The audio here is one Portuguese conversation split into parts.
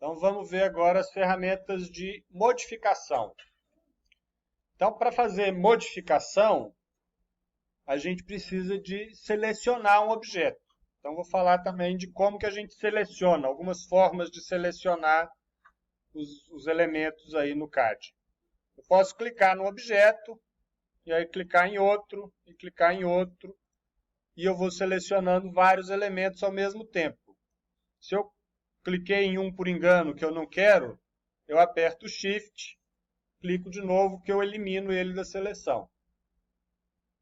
Então, vamos ver agora as ferramentas de modificação. Então, para fazer modificação, a gente precisa de selecionar um objeto. Então, vou falar também de como que a gente seleciona, algumas formas de selecionar os elementos aí no CAD. Eu posso clicar no objeto, e aí clicar em outro, e clicar em outro, e eu vou selecionando vários elementos ao mesmo tempo. Se eu cliquei em um por engano que eu não quero, eu aperto o Shift, clico de novo que eu elimino ele da seleção.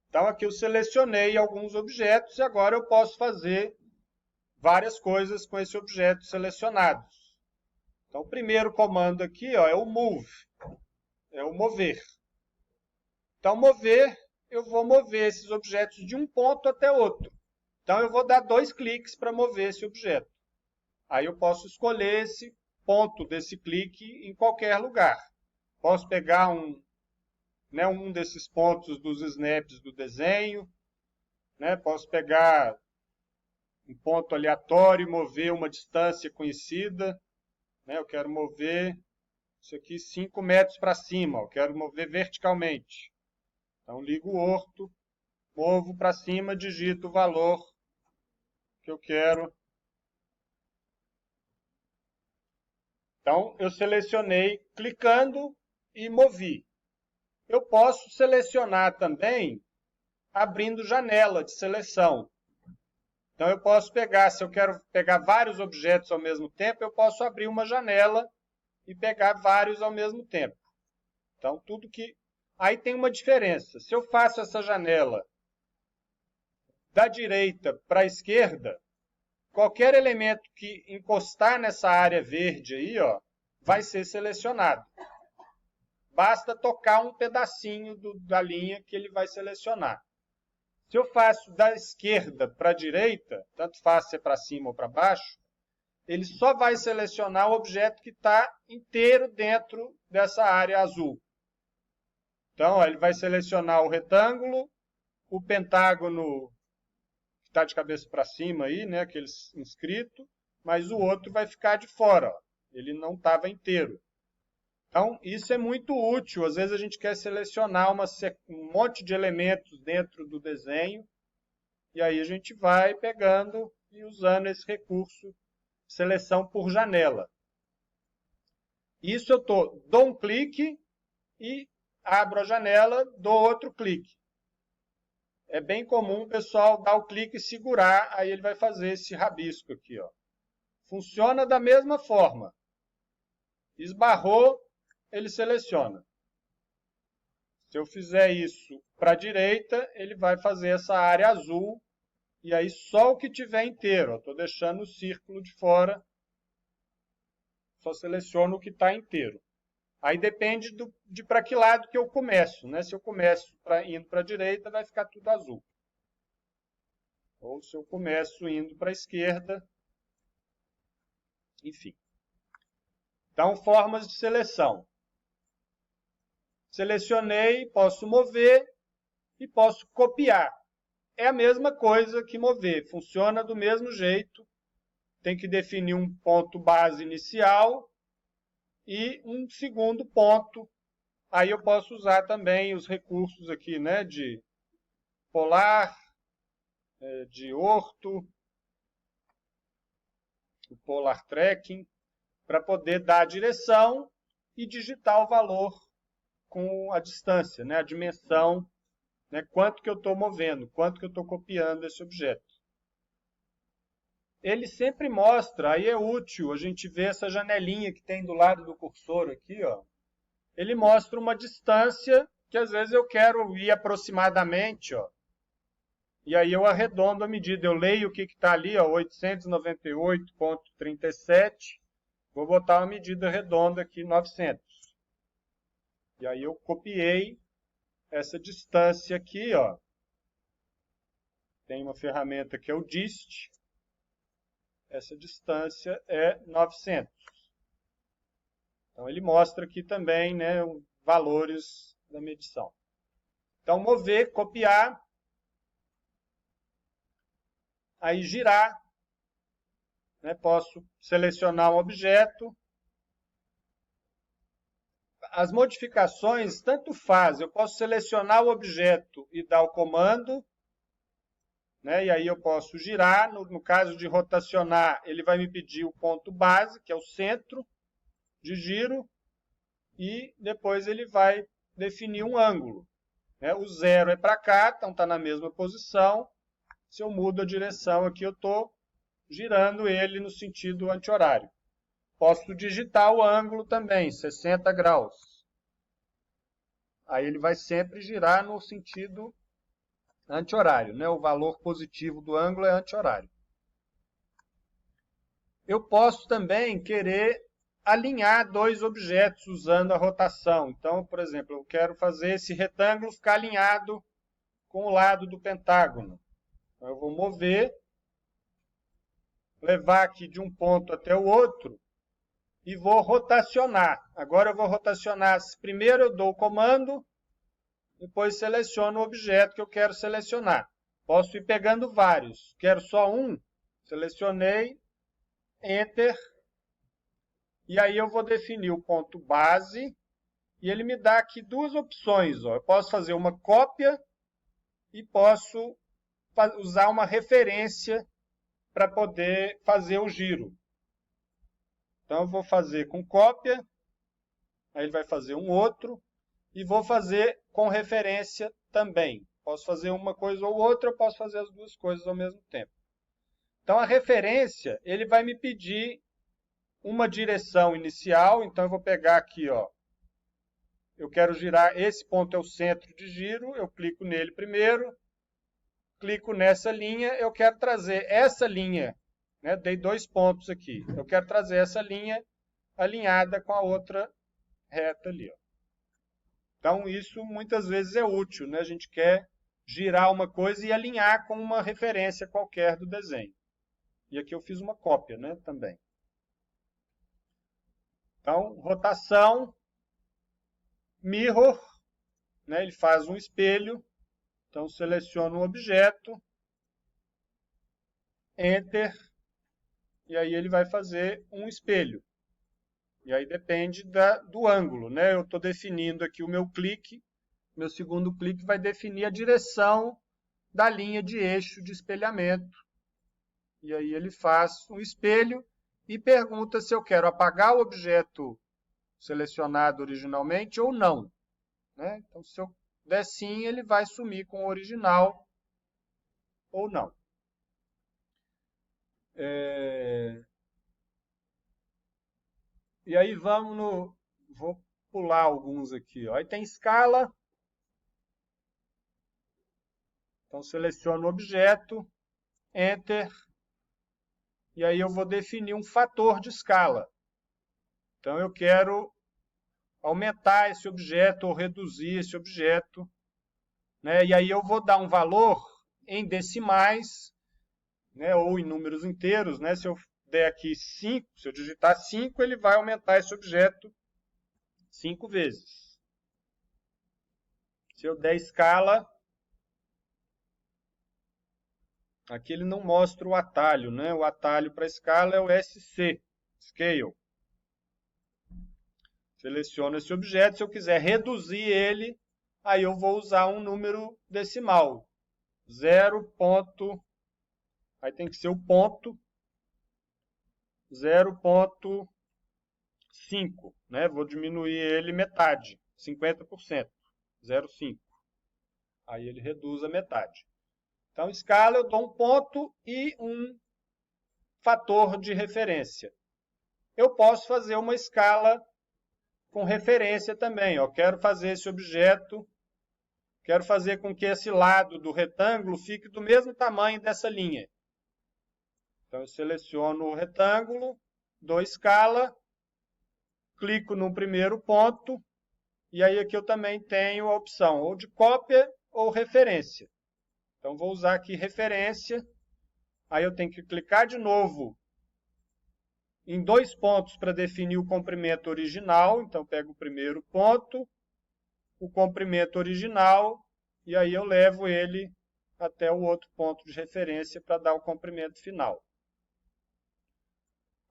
Então aqui eu selecionei alguns objetos e agora eu posso fazer várias coisas com esse objeto selecionados. Então o primeiro comando aqui é o Move, é o mover. Então mover, eu vou mover esses objetos de um ponto até outro. Então eu vou dar 2 cliques para mover esse objeto. Aí eu posso escolher esse ponto desse clique em qualquer lugar. Posso pegar um desses pontos dos snaps do desenho, posso pegar um ponto aleatório e mover uma distância conhecida. Eu quero mover isso aqui 5 metros para cima, eu quero mover verticalmente. Então ligo o orto, movo para cima, digito o valor que eu quero. Então eu selecionei clicando e movi. Eu posso selecionar também abrindo janela de seleção. Então eu posso pegar, se eu quero pegar vários objetos ao mesmo tempo, eu posso abrir uma janela e pegar vários ao mesmo tempo. Então tudo que... Aí tem uma diferença. Se eu faço essa janela da direita para a esquerda, qualquer elemento que encostar nessa área verde aí, ó, vai ser selecionado. Basta tocar um pedacinho da linha que ele vai selecionar. Se eu faço da esquerda para a direita, tanto faz se é para cima ou para baixo, ele só vai selecionar o objeto que está inteiro dentro dessa área azul. Então, ó, ele vai selecionar o retângulo, o pentágono que está de cabeça para cima aí, aquele inscrito, mas o outro vai ficar de fora, ó. Ele não estava inteiro. Então, isso é muito útil. Às vezes a gente quer selecionar um monte de elementos dentro do desenho, e aí a gente vai pegando e usando esse recurso, seleção por janela. Isso eu dou um clique e abro a janela, dou outro clique. É bem comum o pessoal dar o clique e segurar, aí ele vai fazer esse rabisco aqui, ó. Funciona da mesma forma. Esbarrou, ele seleciona. Se eu fizer isso para a direita, ele vai fazer essa área azul, e aí só o que tiver inteiro. Estou deixando o círculo de fora, só seleciono o que está inteiro. Aí depende de para que lado que eu começo. Se eu começo indo para a direita, vai ficar tudo azul. Ou se eu começo indo para a esquerda, enfim. Então, formas de seleção. Selecionei, posso mover e posso copiar. É a mesma coisa que mover, funciona do mesmo jeito. Tem que definir um ponto base inicial e um segundo ponto. Aí eu posso usar também os recursos aqui, de polar, de orto, o polar tracking, para poder dar a direção e digitar o valor com a distância, a dimensão, quanto que eu estou movendo, quanto que eu estou copiando esse objeto. Ele sempre mostra, aí é útil a gente ver essa janelinha que tem do lado do cursor aqui, ó. Ele mostra uma distância que às vezes eu quero ir aproximadamente, ó. E aí eu arredondo a medida, eu leio o que está ali, ó, 898,37, vou botar uma medida redonda aqui, 900. E aí eu copiei essa distância aqui, ó. Tem uma ferramenta que é o dist. Essa distância é 900. Então ele mostra aqui também, valores da medição. Então mover, copiar, aí girar, posso selecionar um objeto, As modificações, tanto faz, eu posso selecionar o objeto e dar o comando, né? E aí eu posso girar, no caso de rotacionar, ele vai me pedir o ponto base, que é o centro de giro, e depois ele vai definir um ângulo, né? O 0 é para cá, então está na mesma posição. Se eu mudo a direção aqui, eu estou girando ele no sentido anti-horário. Posso digitar o ângulo também, 60 graus. Aí ele vai sempre girar no sentido anti-horário, né? O valor positivo do ângulo é anti-horário. Eu posso também querer alinhar dois objetos usando a rotação. Então, por exemplo, eu quero fazer esse retângulo ficar alinhado com o lado do pentágono. Então, eu vou mover, levar aqui de um ponto até o outro e vou rotacionar. Agora eu vou rotacionar. Primeiro eu dou o comando, depois seleciono o objeto que eu quero selecionar. Posso ir pegando vários. Quero só um, selecionei, Enter. E aí eu vou definir o ponto base e ele me dá aqui duas opções. Ó. Eu posso fazer uma cópia e posso usar uma referência para poder fazer o giro. Então eu vou fazer com cópia, aí ele vai fazer um outro, e vou fazer com referência também. Posso fazer uma coisa ou outra, eu posso fazer as duas coisas ao mesmo tempo. Então a referência, ele vai me pedir uma direção inicial, então eu vou pegar aqui, ó. Eu quero girar, esse ponto é o centro de giro, eu clico nele primeiro, clico nessa linha, eu quero trazer essa linha, né? Dei 2 pontos aqui. Eu quero trazer essa linha alinhada com a outra reta ali, ó. Então, isso muitas vezes é útil, né? A gente quer girar uma coisa e alinhar com uma referência qualquer do desenho. E aqui eu fiz uma cópia, né? Também. Então, rotação, mirror, né? Ele faz um espelho. Então, seleciono um objeto, Enter, e aí ele vai fazer um espelho. E aí depende do ângulo, né? Eu estou definindo aqui o meu clique, meu segundo clique vai definir a direção da linha de eixo de espelhamento. E aí ele faz um espelho e pergunta se eu quero apagar o objeto selecionado originalmente ou não, né? Então, se eu der sim, ele vai sumir com o original ou não. E aí vamos no... Vou pular alguns aqui. Ó. Aí tem escala. Então, seleciono o objeto, Enter. E aí eu vou definir um fator de escala. Então, eu quero aumentar esse objeto ou reduzir esse objeto, né? E aí eu vou dar um valor em decimais, né? Ou em números inteiros, né? Se eu der aqui 5, se eu digitar 5, ele vai aumentar esse objeto 5 vezes. Se eu der escala, aqui ele não mostra o atalho, né? O atalho para escala é o SC, Scale. Seleciono esse objeto, se eu quiser reduzir ele, aí eu vou usar um número decimal. 0. Aí tem que ser o ponto 0,5, né? Vou diminuir ele metade, 50%, 0,5. Aí ele reduz a metade. Então, escala, eu dou um ponto e um fator de referência. Eu posso fazer uma escala com referência também. Eu quero fazer esse objeto, quero fazer com que esse lado do retângulo fique do mesmo tamanho dessa linha. Então, eu seleciono o retângulo, dou escala, clico no primeiro ponto, e aí aqui eu também tenho a opção ou de cópia ou referência. Então, vou usar aqui referência, aí eu tenho que clicar de novo em 2 pontos para definir o comprimento original. Então, pego o primeiro ponto, o comprimento original, e aí eu levo ele até o outro ponto de referência para dar o comprimento final.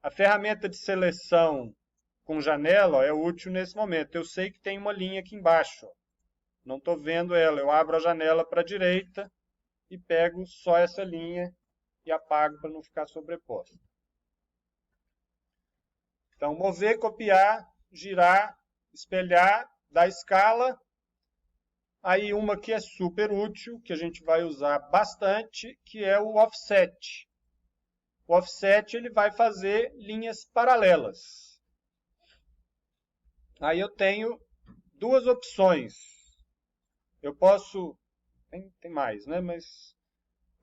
A ferramenta de seleção com janela, ó, é útil nesse momento. Eu sei que tem uma linha aqui embaixo. Ó. Não estou vendo ela. Eu abro a janela para a direita e pego só essa linha e apago para não ficar sobreposta. Então, mover, copiar, girar, espelhar, dar escala. Aí uma que é super útil, que a gente vai usar bastante, que é o offset. O offset ele vai fazer linhas paralelas. Aí eu tenho duas opções. Eu posso... Tem mais, né? Mas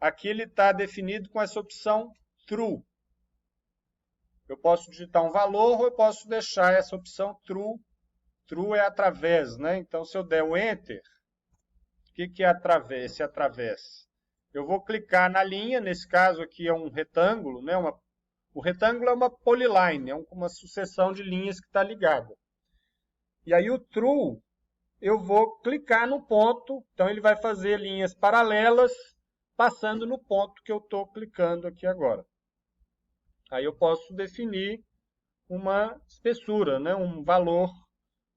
aqui ele está definido com essa opção true. Eu posso digitar um valor ou eu posso deixar essa opção true. True é através, né? Então, se eu der o Enter, o que é através? Esse através. Eu vou clicar na linha, nesse caso aqui é um retângulo, né? O retângulo é uma polyline, é uma sucessão de linhas que está ligada. E aí o true, eu vou clicar no ponto, então ele vai fazer linhas paralelas, passando no ponto que eu estou clicando aqui agora. Aí eu posso definir uma espessura, né? Um valor.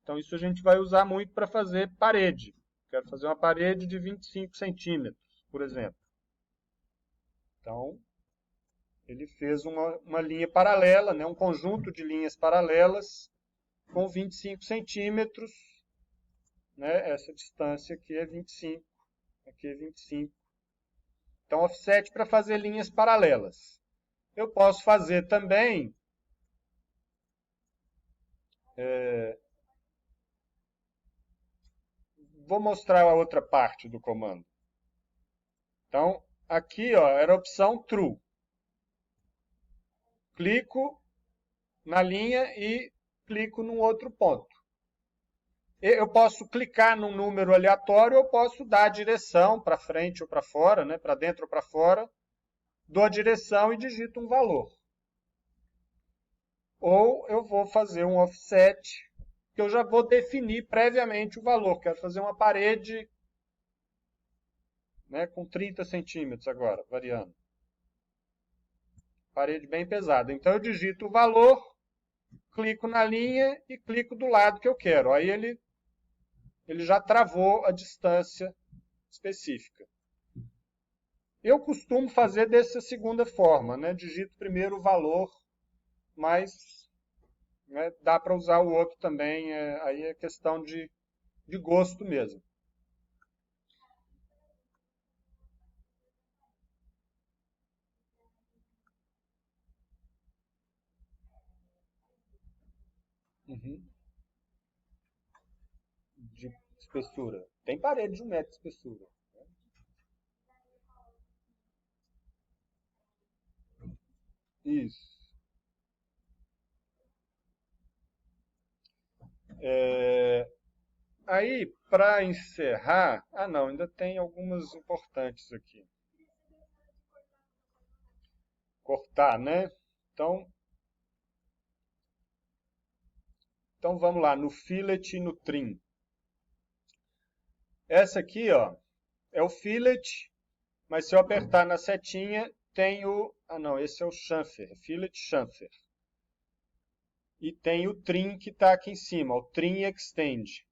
Então isso a gente vai usar muito para fazer parede. Quero fazer uma parede de 25 centímetros, por exemplo. Então, ele fez uma linha paralela, né? Um conjunto de linhas paralelas com 25 centímetros. Né? Essa distância aqui é 25, aqui é 25. Então, offset para fazer linhas paralelas. Eu posso fazer também... Vou mostrar a outra parte do comando. Então, aqui ó, era a opção true. Clico na linha e clico num outro ponto. Eu posso clicar num número aleatório ou posso dar a direção para frente ou para fora, né, para dentro ou para fora. Dou a direção e digito um valor. Ou eu vou fazer um offset, que eu já vou definir previamente o valor. Quero fazer uma parede, né, com 30 centímetros agora, variando. Parede bem pesada. Então eu digito o valor, clico na linha e clico do lado que eu quero. Aí ele já travou a distância específica. Eu costumo fazer dessa segunda forma, né? Digito primeiro o valor, mas né, dá para usar o outro também, aí é questão de gosto mesmo. Uhum. De espessura. Tem parede de 1 metro de espessura. Isso. Aí, para encerrar... Ah, não, ainda tem algumas importantes aqui. Cortar, né? Então vamos lá, no fillet e no trim. Essa aqui, ó, é o fillet, mas se eu apertar na setinha, tem o... Ah, não, esse é o chamfer, fillet chamfer. E tem o trim que está aqui em cima, o trim extend.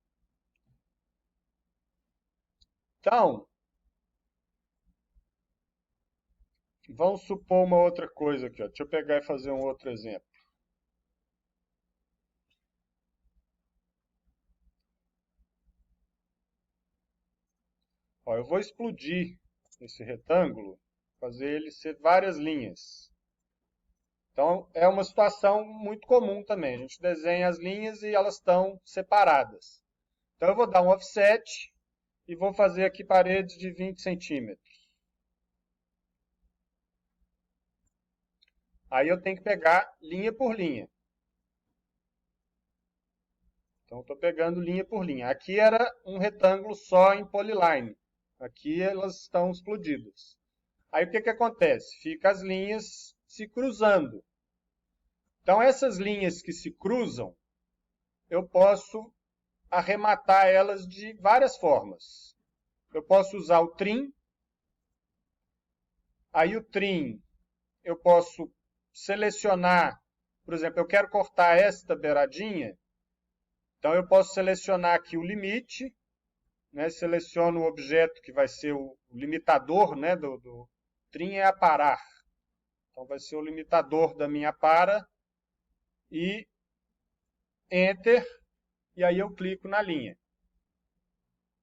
Então, vamos supor uma outra coisa aqui, ó. Deixa eu pegar e fazer um outro exemplo. Ó, eu vou explodir esse retângulo, fazer ele ser várias linhas. Então, é uma situação muito comum também. A gente desenha as linhas e elas estão separadas. Então, eu vou dar um offset e vou fazer aqui paredes de 20 centímetros. Aí eu tenho que pegar linha por linha. Então, estou pegando linha por linha. Aqui era um retângulo só em polyline. Aqui elas estão explodidas. Aí o que acontece? Fica as linhas se cruzando. Então, essas linhas que se cruzam, eu posso arrematar elas de várias formas. Eu posso usar o trim. Aí o trim, eu posso selecionar Por exemplo, eu quero cortar esta beiradinha, então eu posso selecionar aqui o limite, né? Seleciono o objeto que vai ser o limitador, né, do trim é aparar. Então vai ser o limitador da minha para e Enter, e aí eu clico na linha.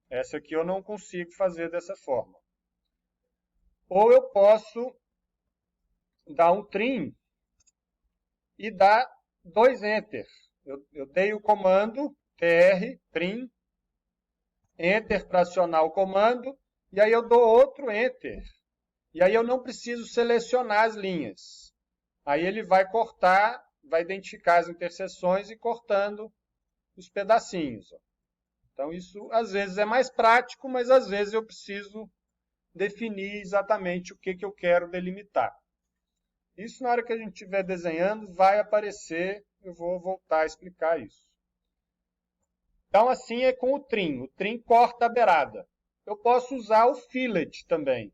Essa aqui eu não consigo fazer dessa forma. Ou eu posso dar um trim e dar 2 Enter. Eu dei o comando tr, trim, Enter para acionar o comando, e aí eu dou outro Enter. E aí eu não preciso selecionar as linhas. Aí ele vai cortar, vai identificar as interseções e cortando os pedacinhos. Então isso às vezes é mais prático, mas às vezes eu preciso definir exatamente o que eu quero delimitar. Isso na hora que a gente estiver desenhando vai aparecer, eu vou voltar a explicar isso. Então assim é com o trim corta a beirada. Eu posso usar o fillet também.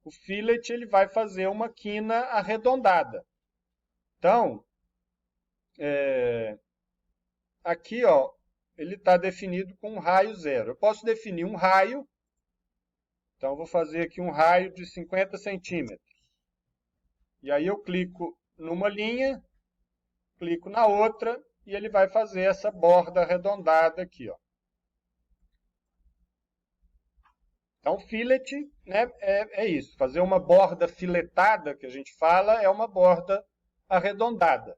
O fillet ele vai fazer uma quina arredondada. Então, aqui ó, ele está definido com um raio 0. Eu posso definir um raio, então eu vou fazer aqui um raio de 50 centímetros. E aí eu clico numa linha, clico na outra, e ele vai fazer essa borda arredondada aqui, ó. Então, fillet, né, é isso. Fazer uma borda filetada, que a gente fala, é uma borda arredondada.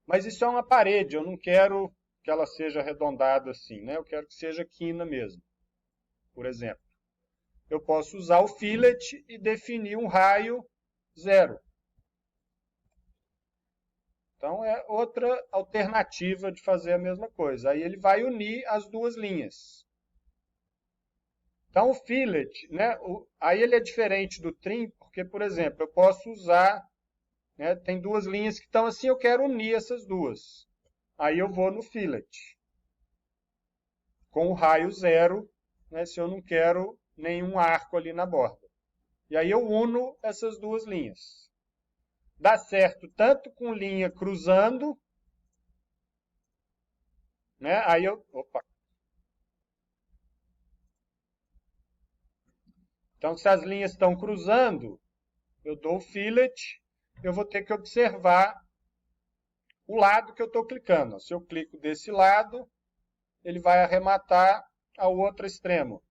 Mas isso é uma parede, eu não quero que ela seja arredondada assim, né? Eu quero que seja quina mesmo, por exemplo. Eu posso usar o fillet e definir um raio 0. Então, é outra alternativa de fazer a mesma coisa. Aí ele vai unir as duas linhas. Então, o fillet, né, aí ele é diferente do trim, porque, por exemplo, eu posso usar, né, tem duas linhas que estão assim, eu quero unir essas duas. Aí eu vou no fillet, com o raio 0, né, se eu não quero nenhum arco ali na borda. E aí eu uno essas duas linhas. Dá certo tanto com linha cruzando, né, aí eu... Opa! Então, se as linhas estão cruzando, eu dou o fillet, eu vou ter que observar o lado que eu estou clicando. Se eu clico desse lado, ele vai arrematar ao outro extremo.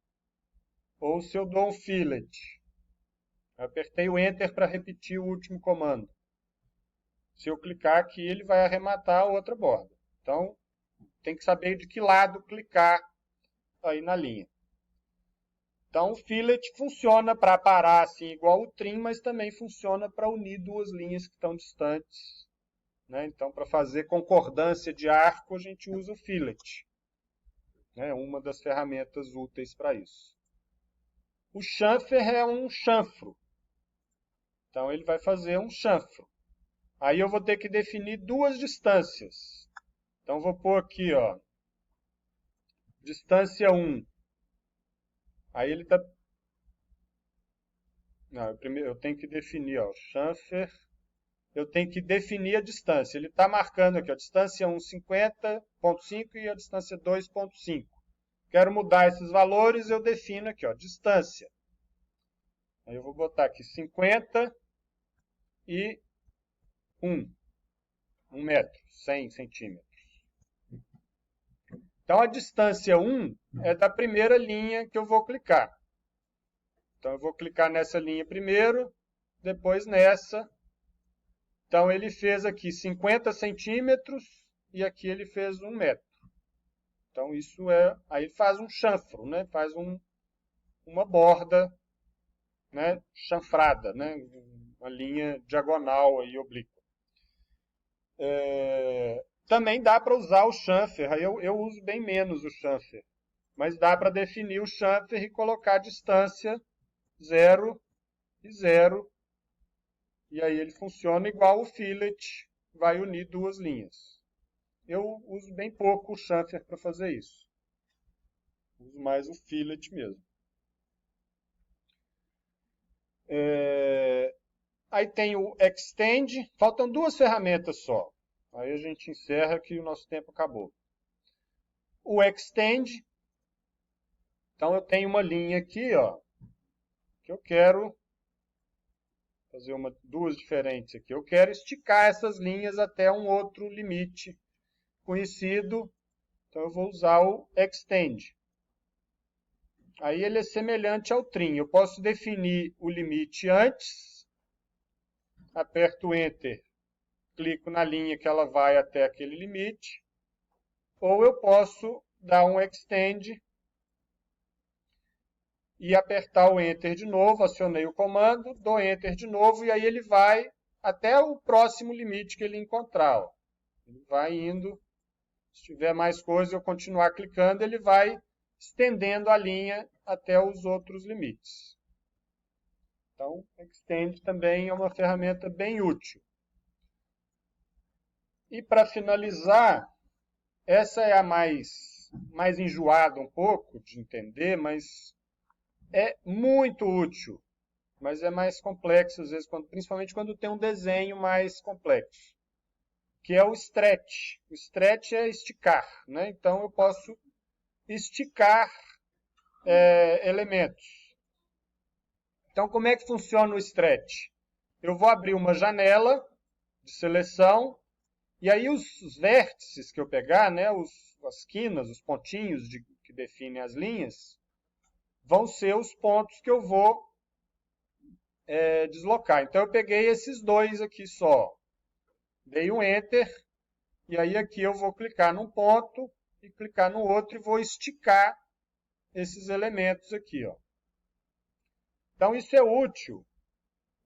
Ou se eu dou um fillet, eu apertei o Enter para repetir o último comando. Se eu clicar aqui, ele vai arrematar a outra borda. Então, tem que saber de que lado clicar aí na linha. Então, o fillet funciona para parar assim igual o trim, mas também funciona para unir duas linhas que estão distantes, né? Então, para fazer concordância de arco, a gente usa o fillet. É uma das ferramentas úteis para isso. O chamfer é um chanfro. Então, ele vai fazer um chanfro. Aí eu vou ter que definir duas distâncias. Então, vou pôr aqui, ó, distância 1. Aí ele está... Não, eu tenho que definir, ó, chamfer. Eu tenho que definir a distância. Ele está marcando aqui, ó, distância 1, 50,5 e a distância 2,5. Quero mudar esses valores, eu defino aqui, ó, distância. Aí eu vou botar aqui 50 e 1 metro, 100 centímetros. Então, a distância 1 é da primeira linha que eu vou clicar. Então, eu vou clicar nessa linha primeiro, depois nessa. Então, ele fez aqui 50 centímetros e aqui ele fez 1 metro. Então, isso é... Aí ele faz um chanfro, né? Faz uma borda, né, chanfrada, né? Uma linha diagonal aí, oblíqua. Também dá para usar o chamfer, aí eu uso bem menos o chamfer, mas dá para definir o chamfer e colocar a distância 0 e 0, e aí ele funciona igual o fillet, vai unir duas linhas. Eu uso bem pouco o chamfer para fazer isso. Uso mais o fillet mesmo. Aí tem o Extend. Faltam duas ferramentas só. Aí a gente encerra que o nosso tempo acabou. O Extend. Então eu tenho uma linha aqui, ó, que eu quero fazer duas diferentes aqui. Eu quero esticar essas linhas até um outro limite conhecido. Então eu vou usar o Extend. Aí ele é semelhante ao trim. Eu posso definir o limite antes, aperto o Enter, clico na linha que ela vai até aquele limite, ou eu posso dar um Extend e apertar o Enter de novo, acionei o comando, dou Enter de novo, e aí ele vai até o próximo limite que ele encontrar. Ó. Ele vai indo, se tiver mais coisa, eu continuar clicando, ele vai estendendo a linha até os outros limites. Então, Extend também é uma ferramenta bem útil. E para finalizar, essa é a mais enjoada um pouco de entender, mas é muito útil. Mas é mais complexo, às vezes, principalmente quando tem um desenho mais complexo. Que é o Stretch. O Stretch é esticar, né? Então, eu posso esticar elementos. Então, como é que funciona o Stretch? Eu vou abrir uma janela de seleção, e aí os vértices que eu pegar, né, as quinas, os pontinhos que definem as linhas, vão ser os pontos que eu vou deslocar. Então, eu peguei esses dois aqui só. Dei um Enter, e aí aqui eu vou clicar num ponto e clicar no outro e vou esticar esses elementos aqui, ó. Então, isso é útil.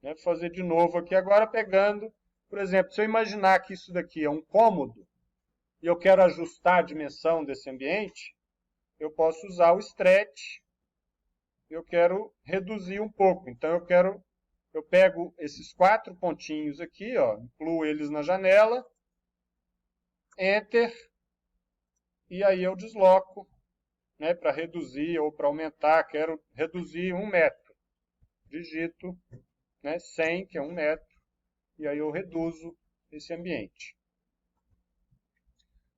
Né? Vou fazer de novo aqui agora pegando, por exemplo, se eu imaginar que isso daqui é um cômodo e eu quero ajustar a dimensão desse ambiente, eu posso usar o Stretch. Eu quero reduzir um pouco. Então, eu pego esses 4 pontinhos aqui, ó, incluo eles na janela, Enter, e aí eu desloco, né, para reduzir ou para aumentar, quero reduzir 1 metro. Digito, né, 100, que é 1 metro, e aí eu reduzo esse ambiente.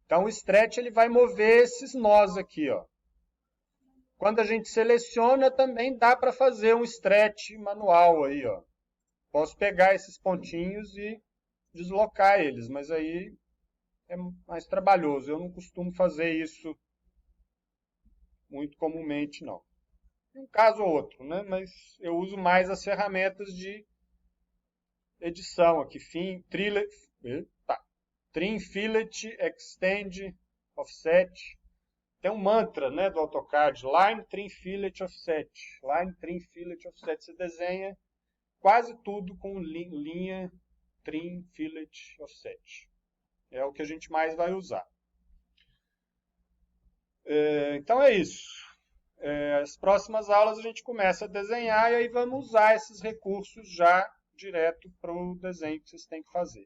Então, o Stretch ele vai mover esses nós aqui, ó. Quando a gente seleciona, também dá para fazer um Stretch manual aí, ó. Posso pegar esses pontinhos e deslocar eles, mas aí é mais trabalhoso. Eu não costumo fazer isso muito comumente, não. Um caso ou outro, né? Mas eu uso mais as ferramentas de edição aqui. Trim, Fillet, Extend, Offset. Tem um mantra, né, do AutoCAD. Line, Trim, Fillet, Offset. Line, Trim, Fillet, Offset. Você desenha quase tudo com linha, Trim, Fillet, Offset. É o que a gente mais vai usar. Então é isso. As próximas aulas a gente começa a desenhar e aí vamos usar esses recursos já direto para o desenho que vocês têm que fazer.